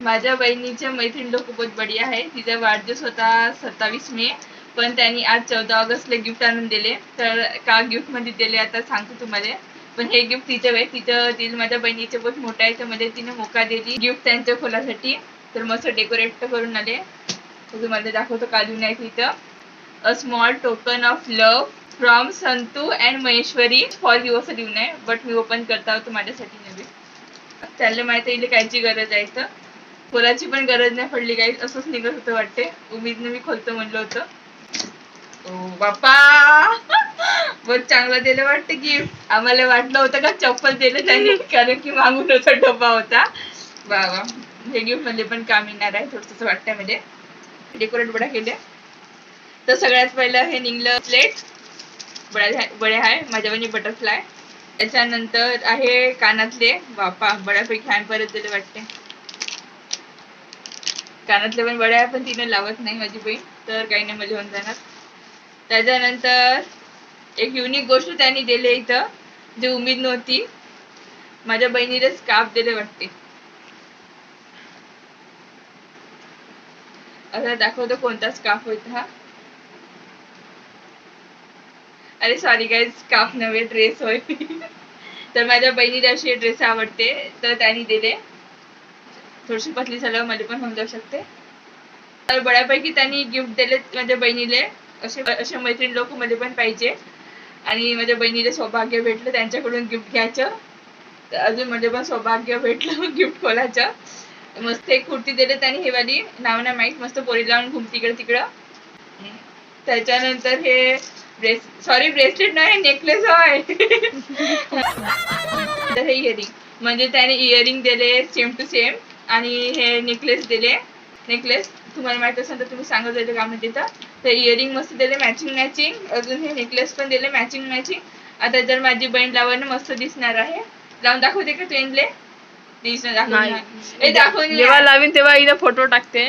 माझ्या बहिणीच्या मैत्रीण लोक खूपच बढिया आहे. तिचा वाढदिवस होता 27 मे, पण त्यांनी आज 14 ऑगस्टला गिफ्ट आणून दिले. तर का गिफ्ट मध्ये दिले आता सांगतो तुम्हाला. पण हे गिफ्ट तिचं आहे. तिचं माझ्या बहिणीचं बहुत मोठं आहे, त्यामध्ये तिने मोका दिली गिफ्ट त्यांच्या फुलासाठी. तर मस्त डेकोरेट करून आले. तर तुम्हाला दाखवतो काढून आहे तिथं. A small token of love from Santu and Maheshwari for you असं लिहून आहे. बट मी ओपन करता होतो माझ्यासाठी नव्हे. त्याला माहिती आहे कायची गरज आहे. तर फुलाची पण गरज नाही पडली काही, असंच निघत होतं वाटते. उमेदने मी खोलतो म्हणलं होतं. ओ बापा बहुत चांगलं दिलं वाटते गिफ्ट. आम्हाला वाटलं होतं का चप्पल दिलं त्यांनी, कारण की मागून असा डब्बा होता. वा वा, हे गिफ्ट मध्ये पण काम येणार आहे थोडस वाटतंय. मध्ये डेकोरेट बडा केले. तर सगळ्यात पहिलं हे निघलं प्लेट बडे आहे माझ्या बहिणी बटरफ्लाय. त्याच्यानंतर आहे कानातले. बापा बड्यापैकी हँड परत दिले वाटते. कानातले पण बडे आहे, पण तिने लावत नाही माझी बहीण, तर काही नाही मजा होऊन जाणार. त्याच्यानंतर एक युनिक गोष्ट त्यांनी दिले इथं, जी उमेद नव्हती. माझ्या बहिणीला स्कार्फ दिले वाटते. आता दाखवतो कोणता स्कार्फ होता हा. अरे सॉरी गाईज, स्कार्फ नव्हे, ड्रेस होय. तर माझ्या बहिणीला अशी ड्रेस आवडते, तर त्यांनी दिले. थोडीशी पतली झाल्यावर मध्ये पण होऊन जाऊ शकते. तर बऱ्यापैकी त्यांनी गिफ्ट दिले माझ्या बहिणीले. असे मैत्रीण लोक मध्ये पण पाहिजे. आणि माझ्या बहिणीला सौभाग्य भेटलं त्यांच्याकडून गिफ्ट घ्यायचं. तर अजून म्हणजे पण सौभाग्य भेटलं गिफ्ट खोलायचं. मस्त एक कुर्ती दिले त्यांनी, हे वाली नाव नाही माहीत, मस्त पोरी लावून घुमती इकडं तिकडं. त्याच्यानंतर हे ब्रेसलेट नाही, नेकलेस आहे. तर हे इयरिंग, म्हणजे त्याने इयरिंग दिले सेम टू सेम. आणि हे नेकलेस दिले. नेकलेस तुम्हाला माहित असेल तर तुम्ही सांगत जायचं का म्हणजे. तर इयरिंग मस्त दिले मॅचिंग. अजून हे नेकलेस पण दिले मॅचिंग. आता जर माझी बहीण लावणं मस्त दिसणार आहे. लावून दाखवते का ट्रेनले? दाखवून जेव्हा लावीन तेव्हा इथे फोटो टाकते.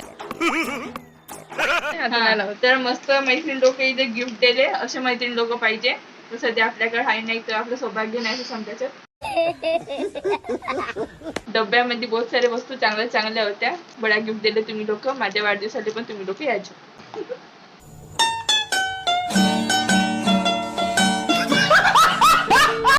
तर मस्त मैत्रीण लोक इथे गिफ्ट दिले. असे मैत्रीण लोक पाहिजे. तर सध्या आपल्याकडे आहे नाही, तर आपलं सौभाग्य नाही समजायचं. डब्यामध्ये बहुत सारे वस्तू चांगल्या होत्या. बड्या गिफ्ट दिले तुम्ही लोक. माझ्या वाढदिवसाला पण तुम्ही लोक यायचे.